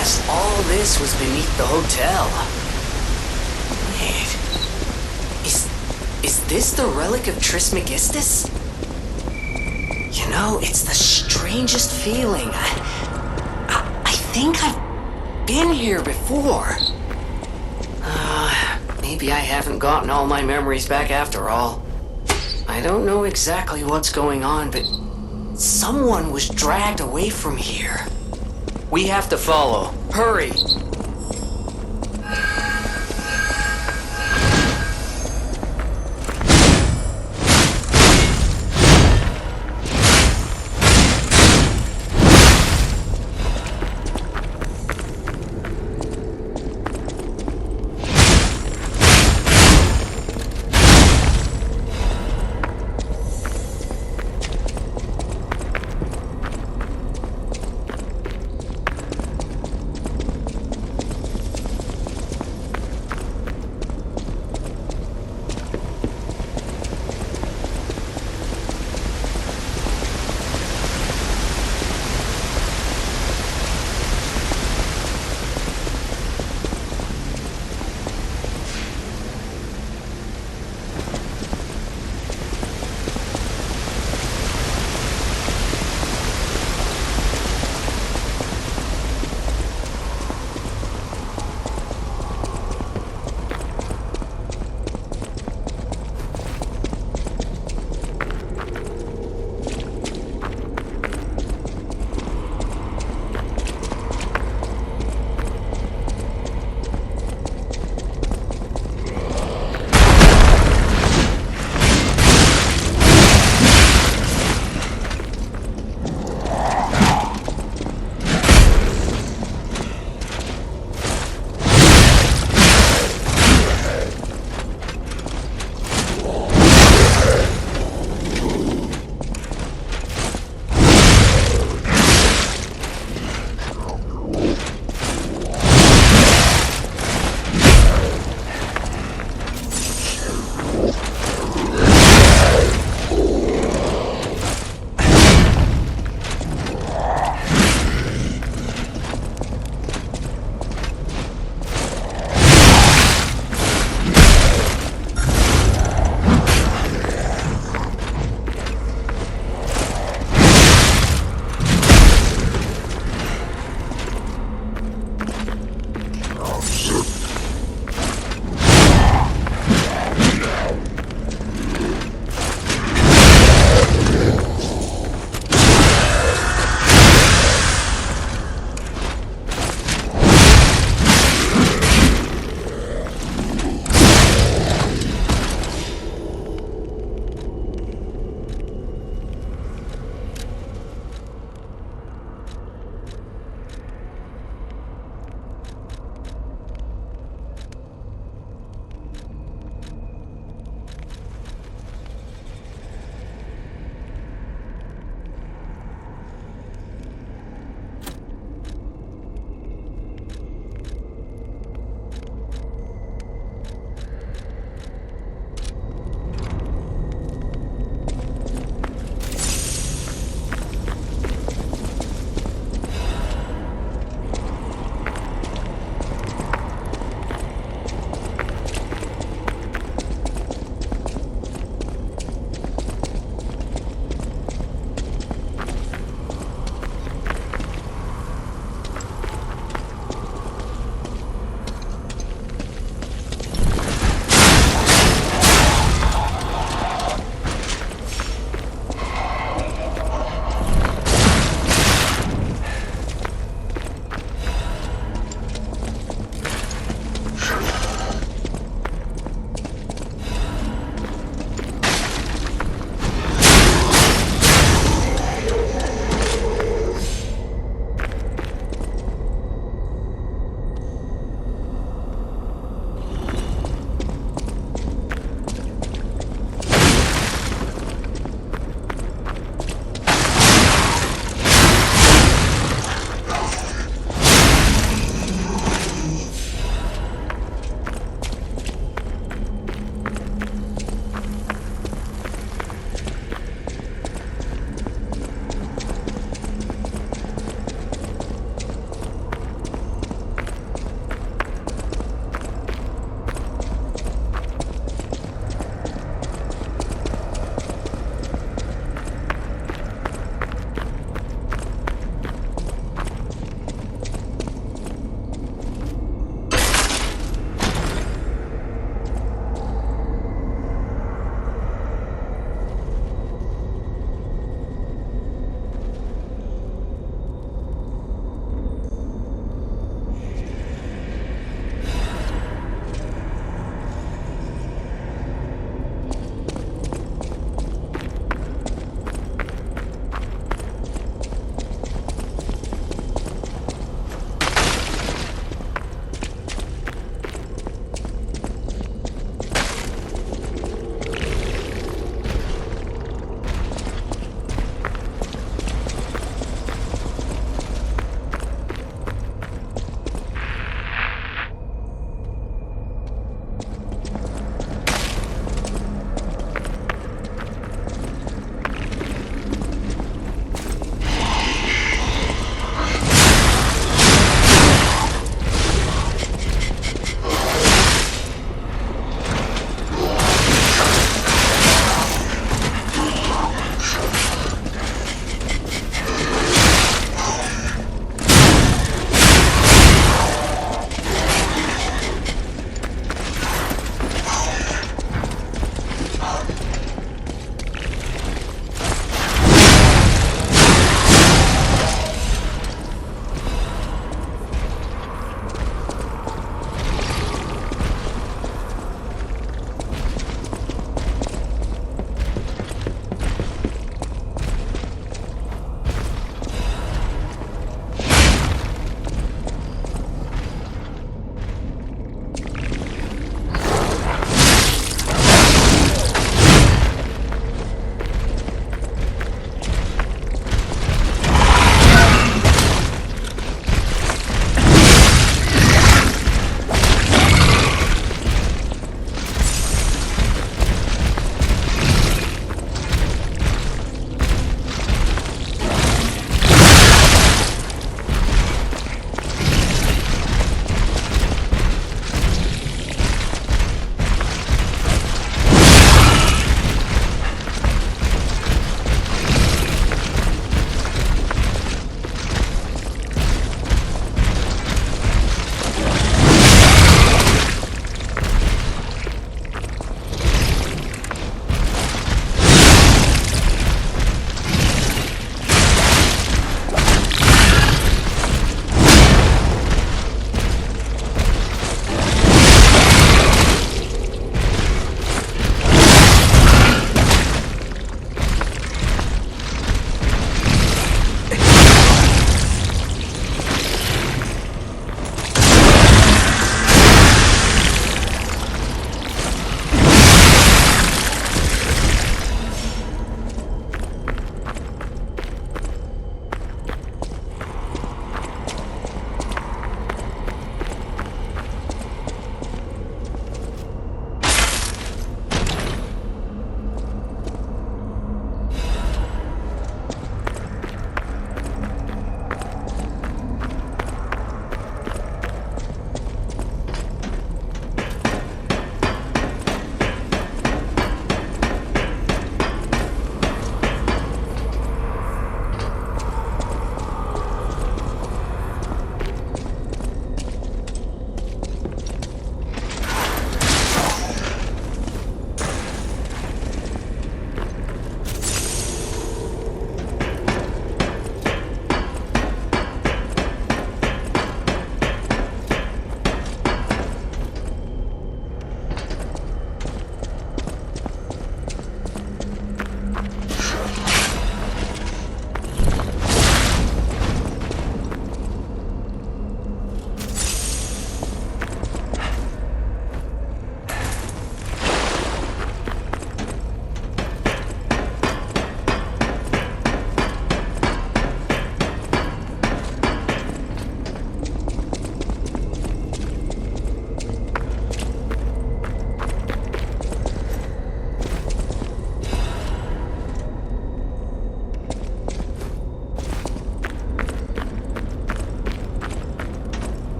guess all this was beneath the hotel. Wait. Is this the relic of Trismegistus? You know, it's the strangest feeling. I think I've been here before. Maybe I haven't gotten all my memories back after all. I don't know exactly what's going on, but someone was dragged away from here. We have to follow. Hurry!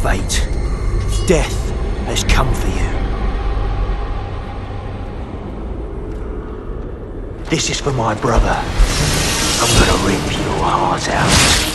fate. Death has come for you. This is for my brother. I'm gonna rip your heart out.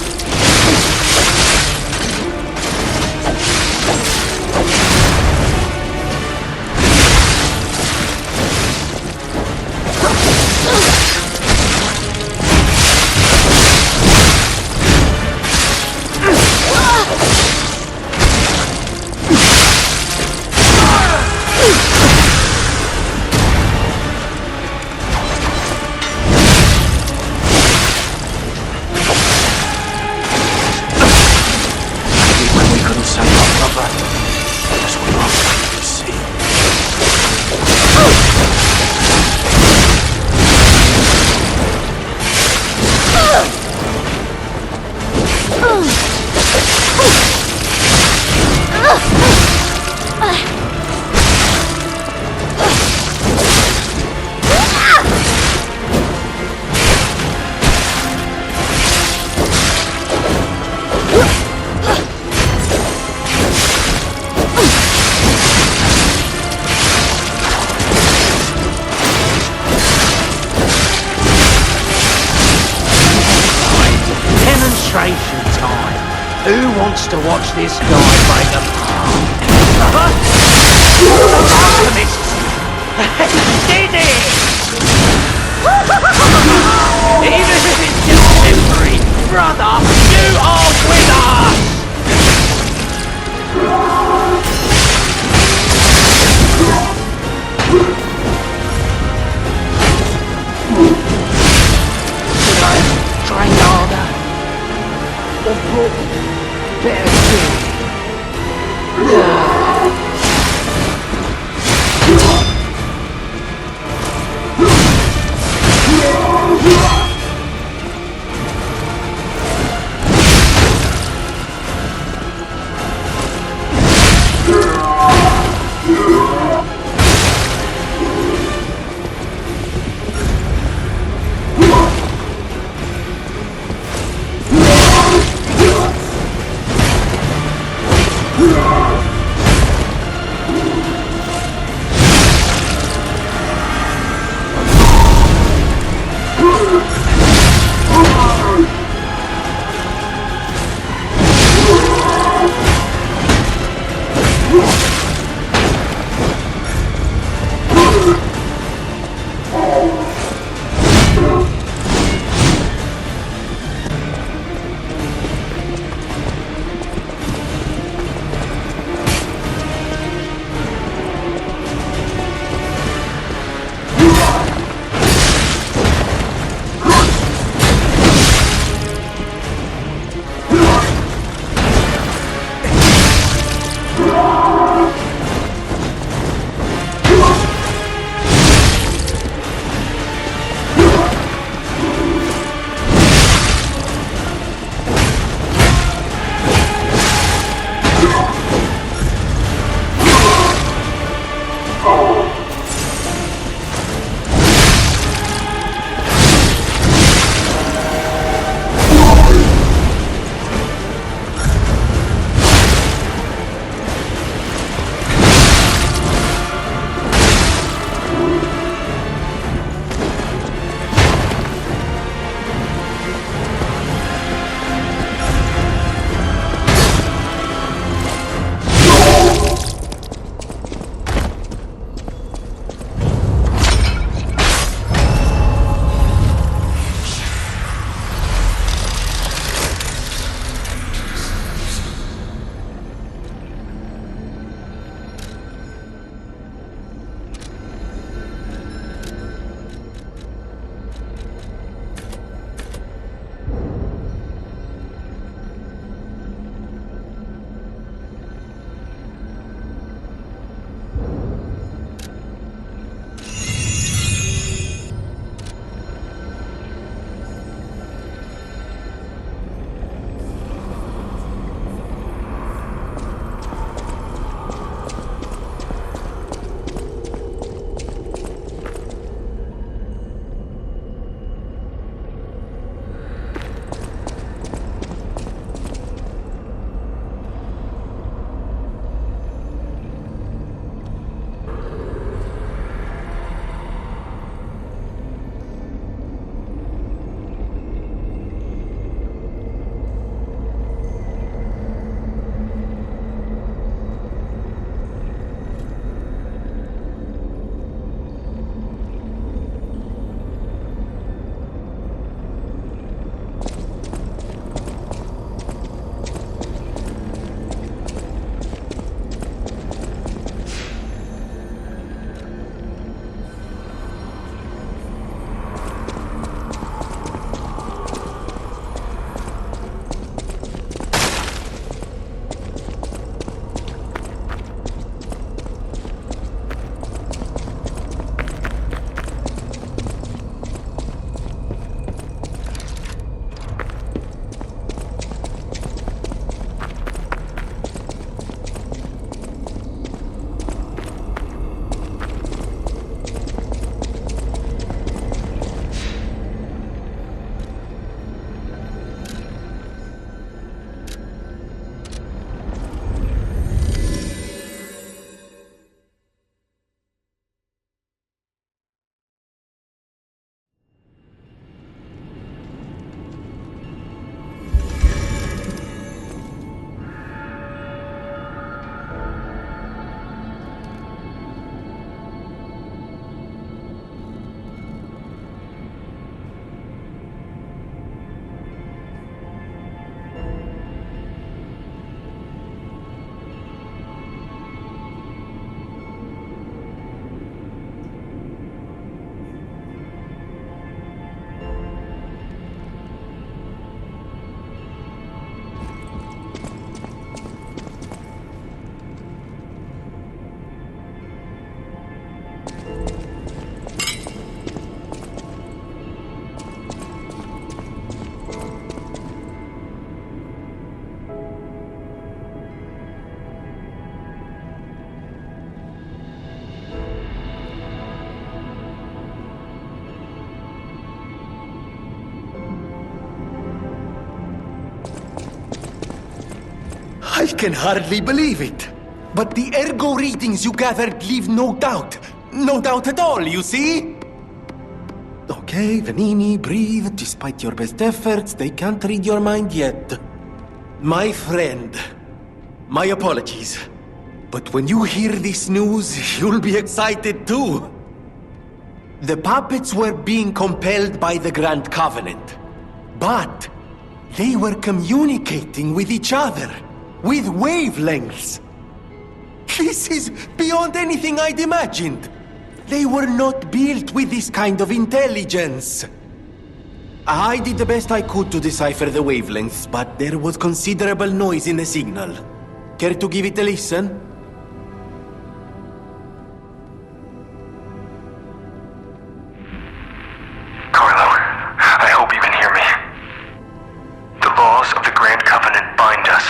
Time. Who wants to watch this guy break apart? Alchemists! Did it! Even if it's just temporary, brother, you are with us! Should I have trained harder? Or brought better gear? I can hardly believe it. But the ergo readings you gathered leave no doubt. No doubt at all, you see? Okay, Vanini, breathe. Despite your best efforts, they can't read your mind yet. My friend, my apologies. But when you hear this news, you'll be excited too. The puppets were being compelled by the Grand Covenant. But they were communicating with each other. With wavelengths. This is beyond anything I'd imagined. They were not built with this kind of intelligence. I did the best I could to decipher the wavelengths, but there was considerable noise in the signal. Care to give it a listen? Carlo, I hope you can hear me. The laws of the Grand Covenant bind us.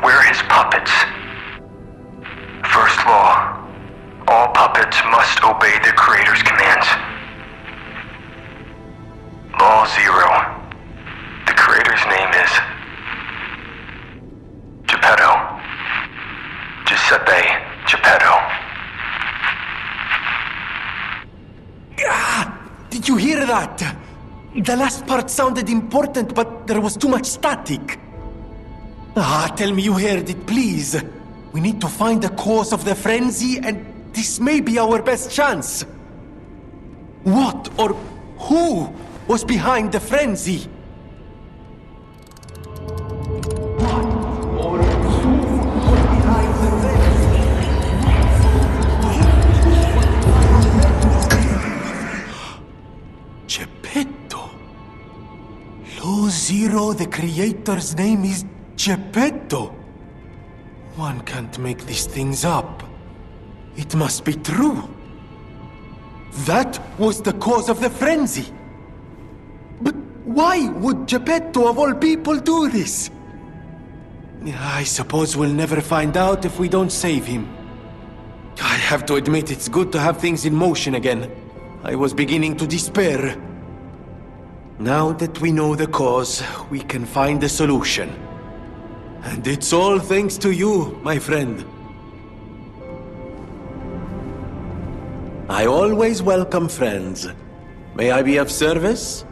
We're his puppets. First law. All puppets must obey the Creator's commands. Law 0. The Creator's name is Geppetto. Giuseppe Geppetto. Did you hear that? The last part sounded important, but there was too much static. Tell me you heard it, please. We need to find the cause of the frenzy, and this may be our best chance. What or who was behind the frenzy? Geppetto. Lo Zero, the creator's name is Geppetto. One can't make these things up. It must be true. That was the cause of the frenzy. But why would Geppetto of all people do this? I suppose we'll never find out if we don't save him. I have to admit it's good to have things in motion again. I was beginning to despair. Now that we know the cause, we can find a solution. And it's all thanks to you, my friend. I always welcome friends. May I be of service?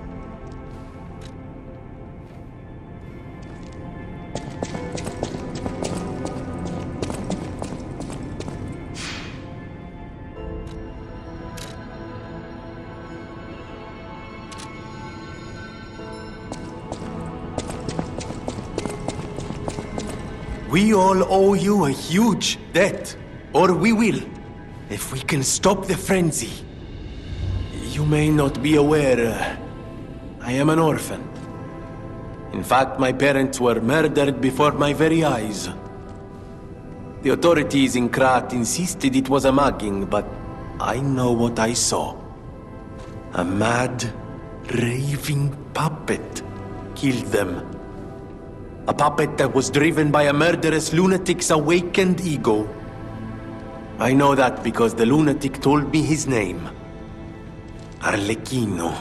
We all owe you a huge debt, or we will, if we can stop the frenzy. You may not be aware, I am an orphan. In fact, my parents were murdered before my very eyes. The authorities in Krat insisted it was a mugging, but I know what I saw. A mad, raving puppet killed them. A puppet that was driven by a murderous lunatic's awakened ego. I know that because the lunatic told me his name. Arlecchino.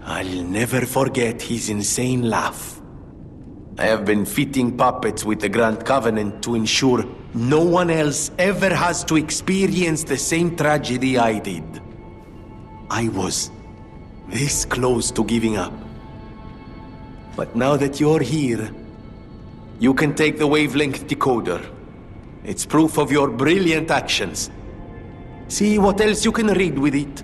I'll never forget his insane laugh. I have been fitting puppets with the Grand Covenant to ensure no one else ever has to experience the same tragedy I did. I was this close to giving up. But now that you're here, you can take the wavelength decoder. It's proof of your brilliant actions. See what else you can read with it.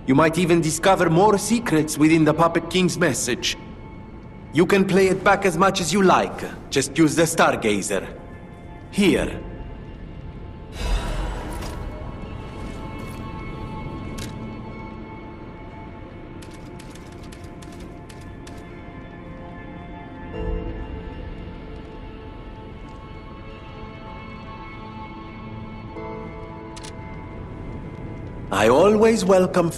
You might even discover more secrets within the Puppet King's message. You can play it back as much as you like. Just use the Stargazer. Here. I always welcome...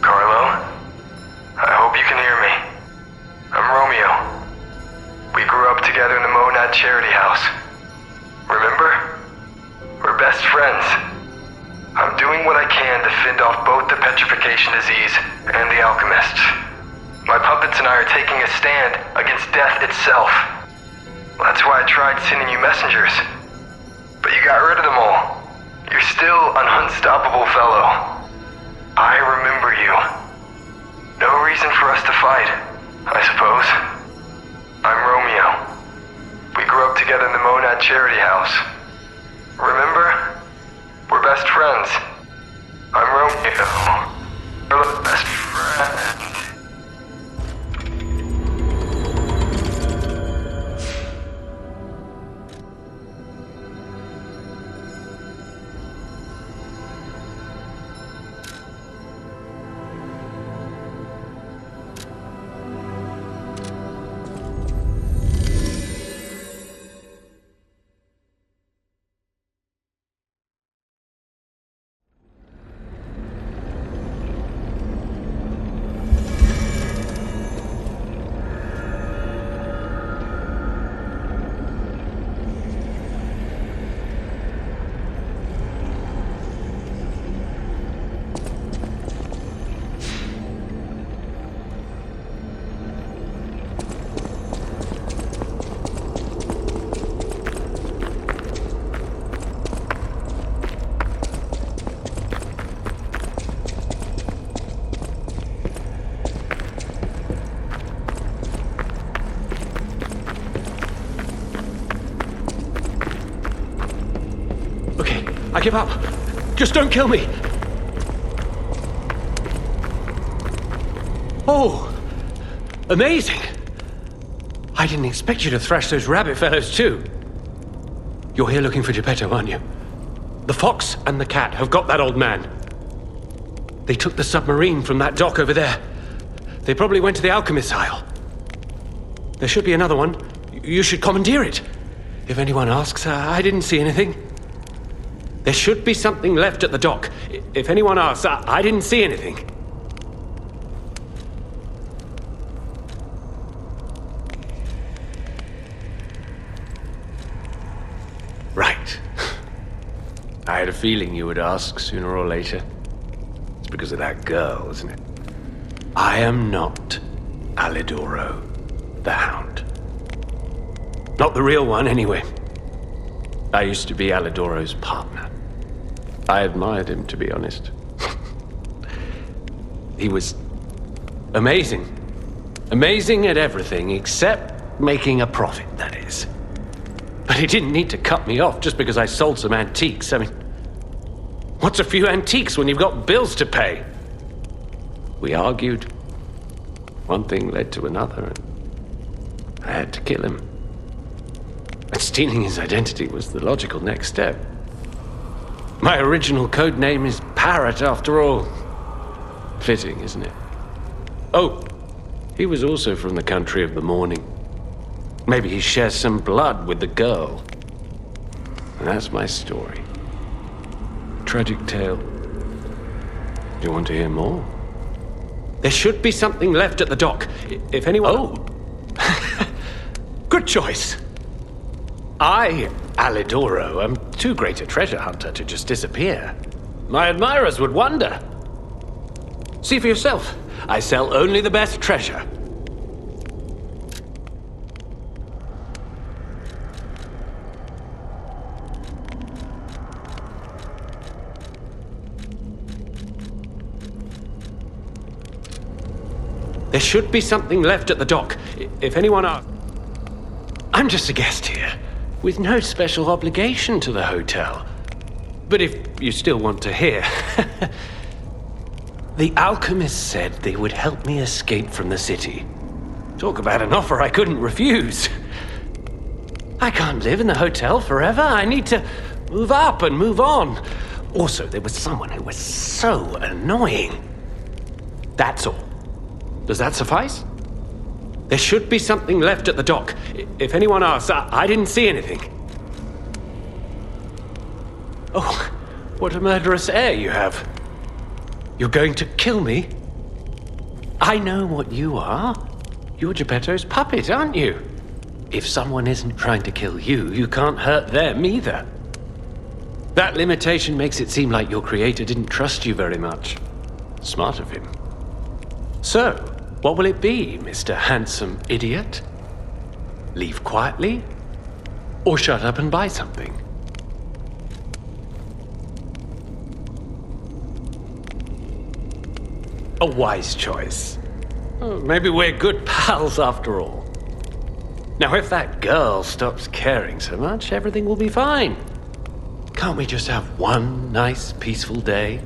Carlo? I hope you can hear me. I'm Romeo. We grew up together in the Monad Charity House. Remember? We're best friends. I'm doing what I can to fend off both the petrification disease and the alchemists. My puppets and I are taking a stand against death itself. That's why I tried sending you messengers. But you got rid of them all. You're still an unstoppable fellow. I remember you. No reason for us to fight, I suppose. I'm Romeo. We grew up together in the Monad Charity House. Remember? We're best friends. I'm Romeo. We're the best friends. I give up. Just don't kill me. Oh, amazing. I didn't expect you to thrash those rabbit fellows too. You're here looking for Geppetto, aren't you? The fox and the cat have got that old man. They took the submarine from that dock over there. They probably went to the alchemist's aisle. There should be another one. You should commandeer it. If anyone asks, I didn't see anything. There should be something left at the dock. If anyone asks, I didn't see anything. Right. I had a feeling you would ask sooner or later. It's because of that girl, isn't it? I am not Alidoro, the Hound. Not the real one, anyway. I used to be Alidoro's partner. I admired him, to be honest. He was amazing. Amazing at everything, except making a profit, that is. But he didn't need to cut me off just because I sold some antiques. I mean, what's a few antiques when you've got bills to pay? We argued. One thing led to another, and I had to kill him. And stealing his identity was the logical next step. My original code name is Parrot, after all. Fitting, isn't it? Oh, he was also from the country of the morning. Maybe he shares some blood with the girl. And that's my story. Tragic tale. Do you want to hear more? There should be something left at the dock. If anyone... Oh! Good choice. I, Alidoro, am too great a treasure hunter to just disappear. My admirers would wonder. See for yourself. I sell only the best treasure. There should be something left at the dock. If anyone asks... I'm just a guest here, with no special obligation to the hotel. But if you still want to hear... The alchemist said they would help me escape from the city. Talk about an offer I couldn't refuse. I can't live in the hotel forever. I need to move up and move on. Also, there was someone who was so annoying. That's all. Does that suffice? There should be something left at the dock. If anyone asks, I didn't see anything. Oh, what a murderous air you have. You're going to kill me? I know what you are. You're Geppetto's puppet, aren't you? If someone isn't trying to kill you, you can't hurt them either. That limitation makes it seem like your creator didn't trust you very much. Smart of him. So, what will it be, Mr. Handsome Idiot? Leave quietly? Or shut up and buy something? A wise choice. Oh, maybe we're good pals after all. Now, if that girl stops caring so much, everything will be fine. Can't we just have one nice, peaceful day?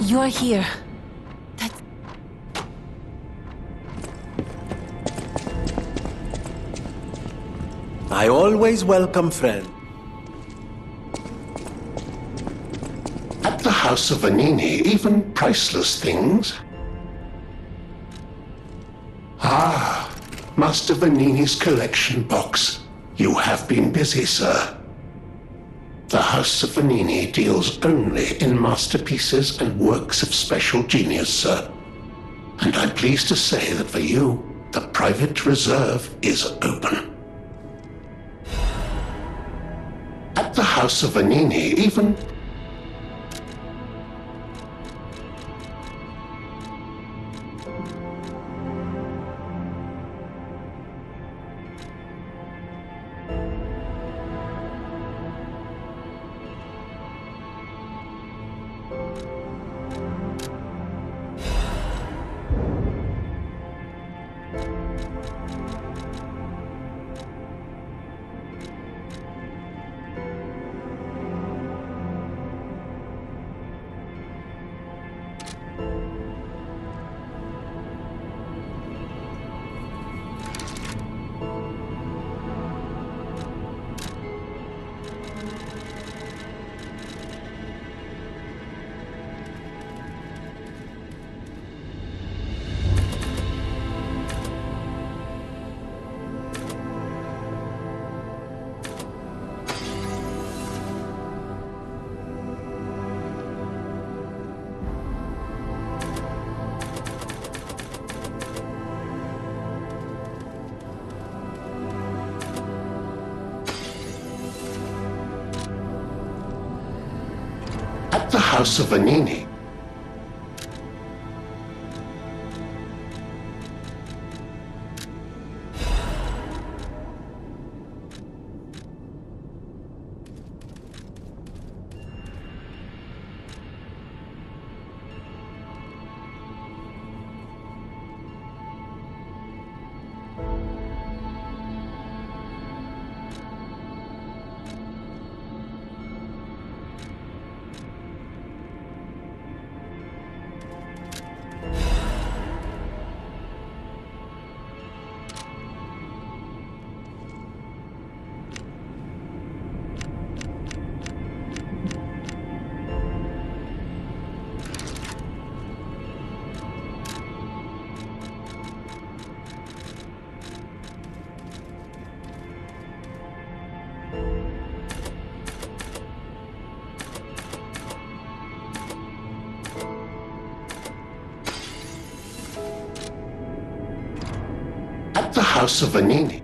You're here. That's... I always welcome friends. At the House of Vanini, even priceless things. Ah, Master Vanini's collection box. You have been busy, sir. The House of Vanini deals only in masterpieces and works of special genius, sir. And I'm pleased to say that for you, the private reserve is open. At the House of Vanini, even... At the House of Vanini. At the House of Vanini.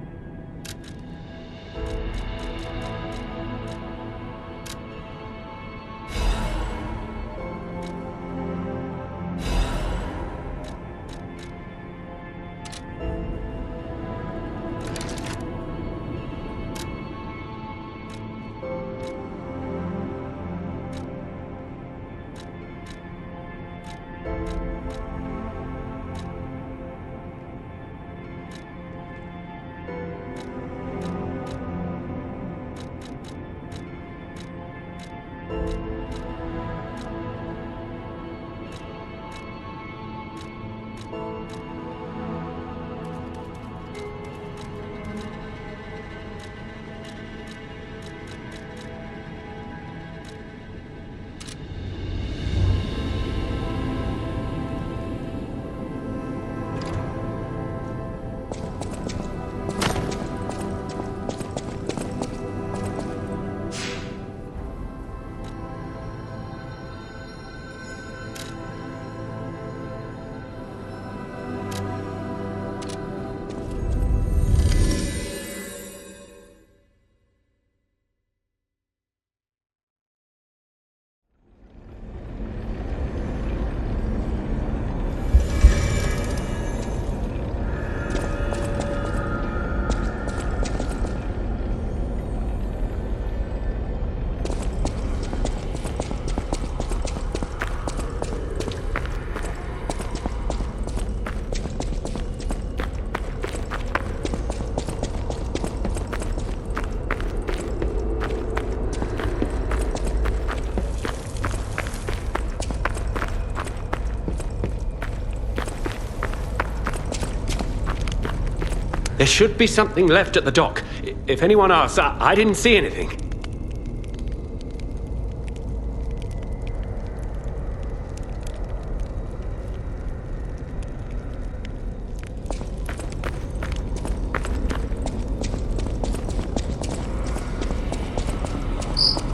There should be something left at the dock. If anyone asks, I didn't see anything.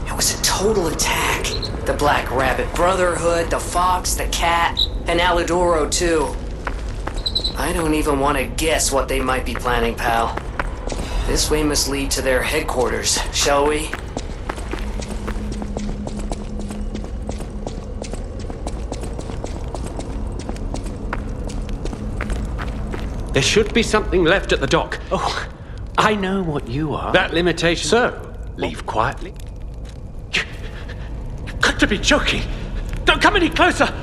It was a total attack. The Black Rabbit Brotherhood, the Fox, the Cat, and Alidoro too. I don't even want to guess what they might be planning, pal. This way must lead to their headquarters, shall we? There should be something left at the dock. Oh, I know what you are. That limitation. So, leave quietly. You've got to be joking. Don't come any closer.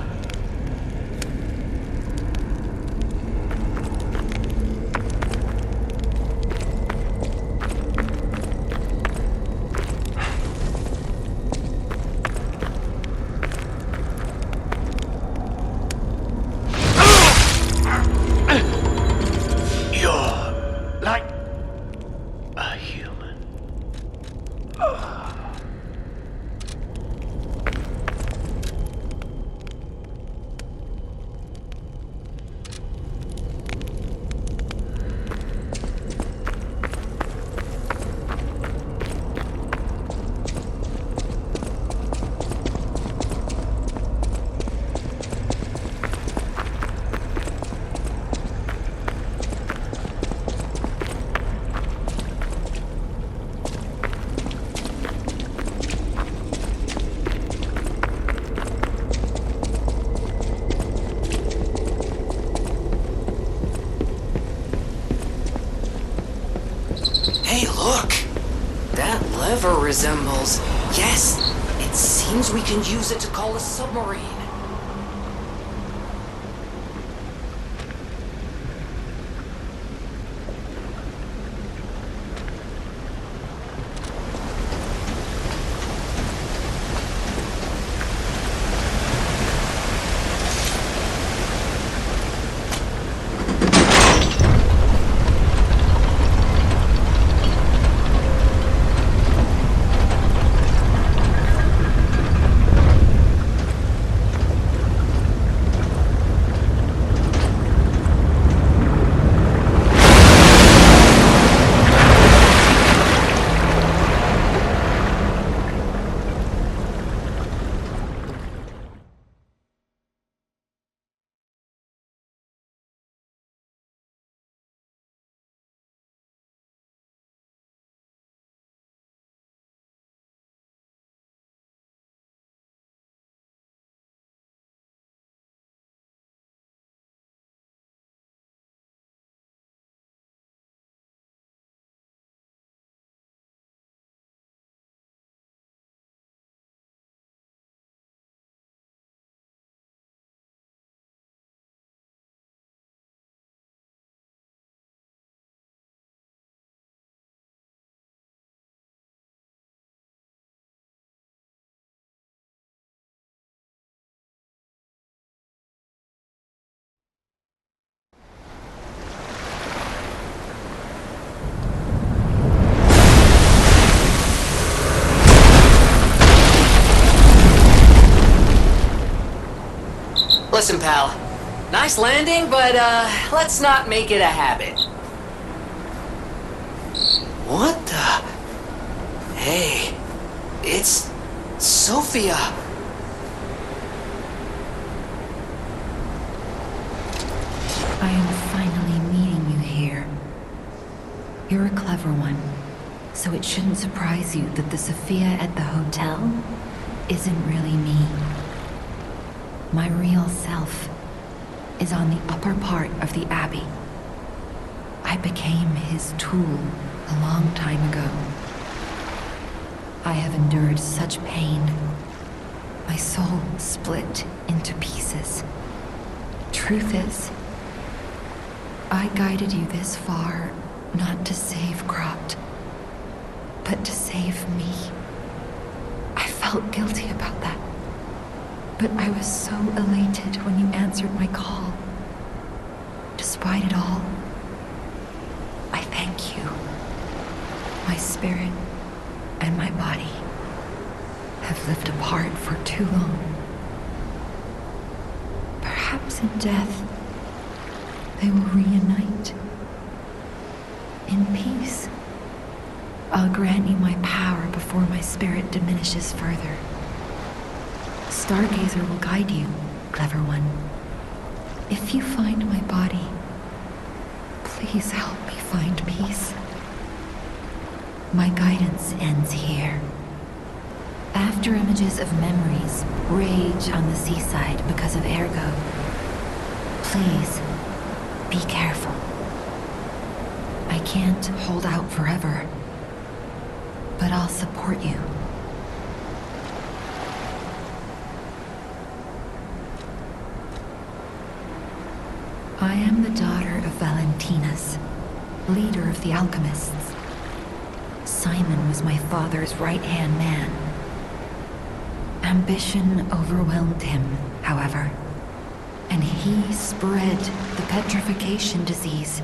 resembles. Yes, it seems we can use it to call a submarine. Listen, pal. Nice landing, but, let's not make it a habit. What the? Hey, it's Sophia. I am finally meeting you here. You're a clever one, so it shouldn't surprise you that the Sophia at the hotel isn't really me. My real self is on the upper part of the Abbey. I became his tool a long time ago. I have endured such pain. My soul split into pieces. Truth is, I guided you this far not to save Cropt, but to save me. I felt guilty about that. But I was so elated when you answered my call. Despite it all, I thank you. My spirit and my body have lived apart for too long. Perhaps in death, they will reunite. In peace, I'll grant you my power before my spirit diminishes further. Stargazer will guide you, clever one. If you find my body, please help me find peace. My guidance ends here. After images of memories rage on the seaside because of Ergo, please be careful. I can't hold out forever, but I'll support you. I am the daughter of Valentinus, leader of the alchemists. Simon was my father's right-hand man. Ambition overwhelmed him, however, and he spread the petrification disease,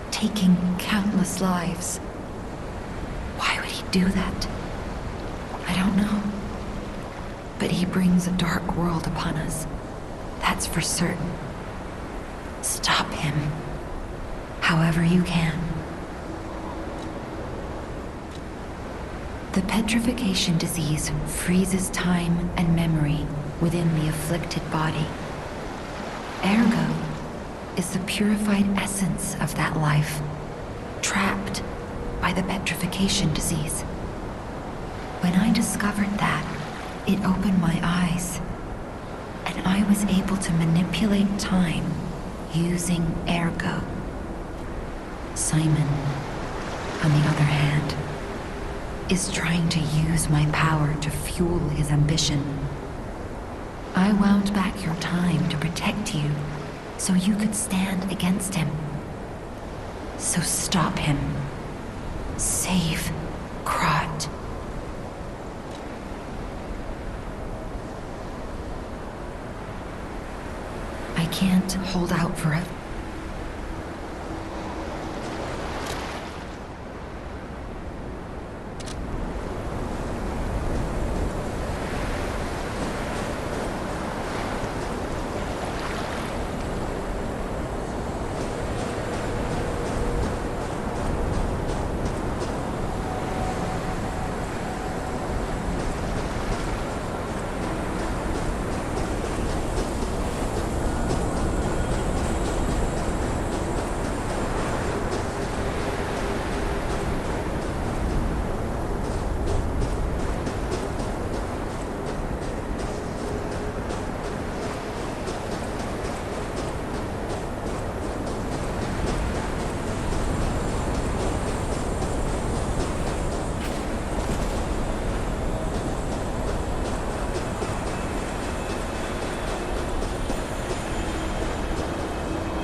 taking countless lives. Why would he do that? I don't know. But he brings a dark world upon us. That's for certain. Stop him, however you can. The petrification disease freezes time and memory within the afflicted body. Ergo is the purified essence of that life, trapped by the petrification disease. When I discovered that, it opened my eyes, and I was able to manipulate time using Ergo. Simon, on the other hand, is trying to use my power to fuel his ambition. I wound back your time to protect you, so you could stand against him. So stop him. Save Krat. I can't hold out forever.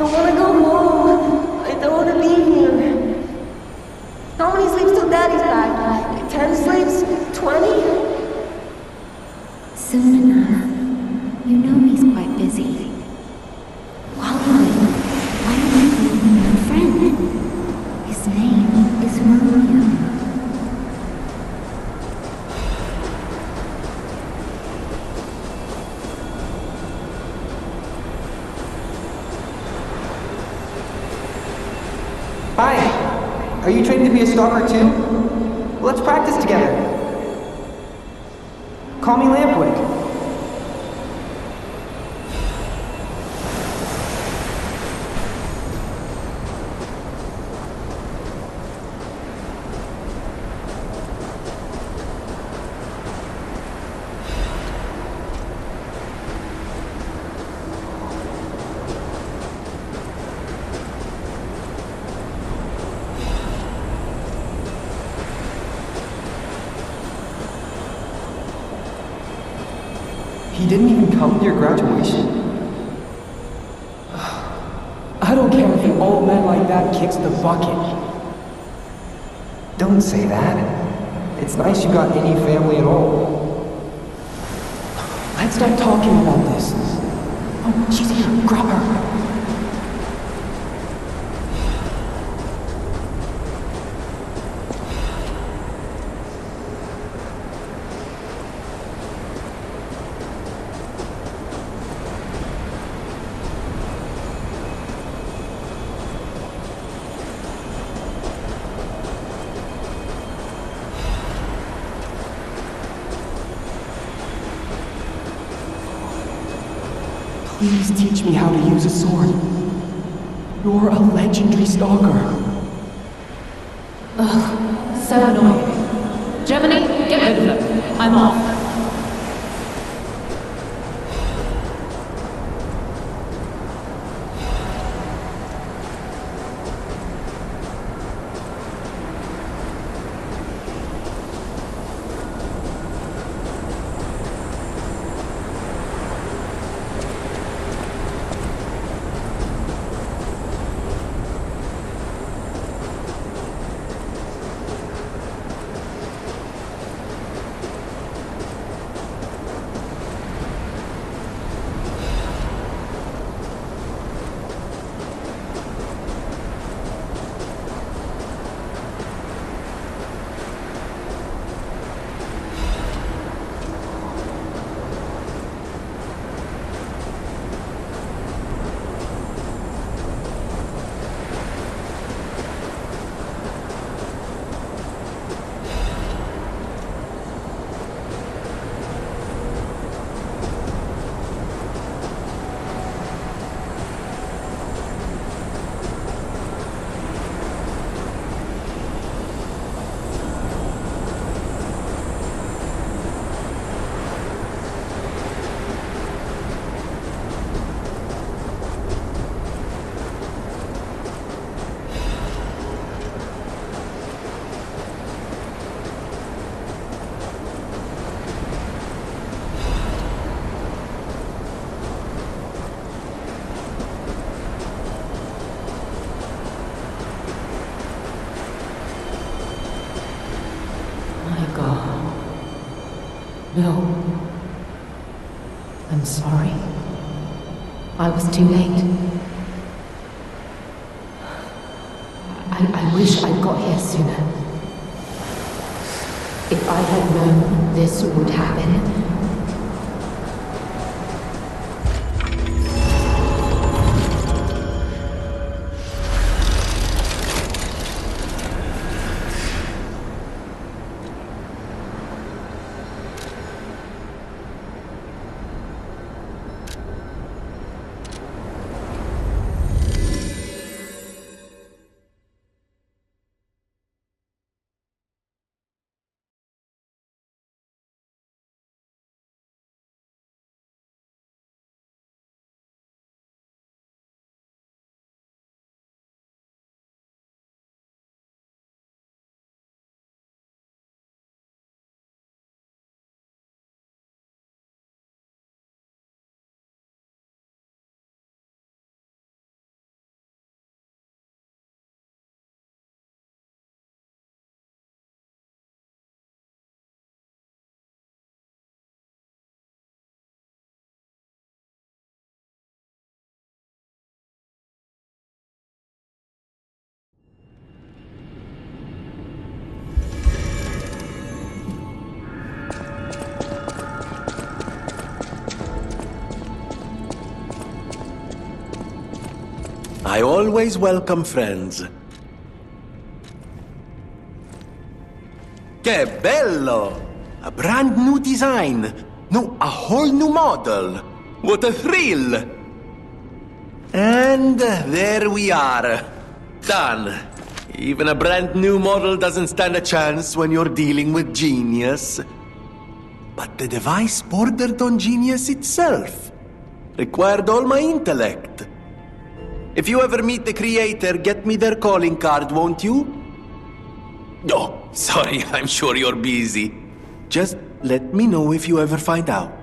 I wanna go home. I don't wanna be here. How many sleeps till Daddy's back? 10 sleeps? 20? Soon enough. You know he's quite busy. Hollywood, why don't you leave me my friend? His name is Romeo. Hi! Are you training to be a stalker too? Let's practice together. Call me Lampwick. He didn't even come to your graduation? I don't care if an old man like that kicks the bucket. Don't say that. It's nice you got any family at all. Let's stop talking about this. Oh, she's here. Grab her. Please teach me how to use a sword. You're a legendary stalker. Ugh, so annoying. Germany, get rid of them. I'm off. No. I'm sorry. I was too late. I wish I'd got here sooner. If I had known this would happen, I always welcome friends. Che bello! A brand new design. No, a whole new model. What a thrill! And there we are. Done. Even a brand new model doesn't stand a chance when you're dealing with genius. But the device bordered on genius itself. Required all my intellect. If you ever meet the creator, get me their calling card, won't you? Oh, sorry, I'm sure you're busy. Just let me know if you ever find out.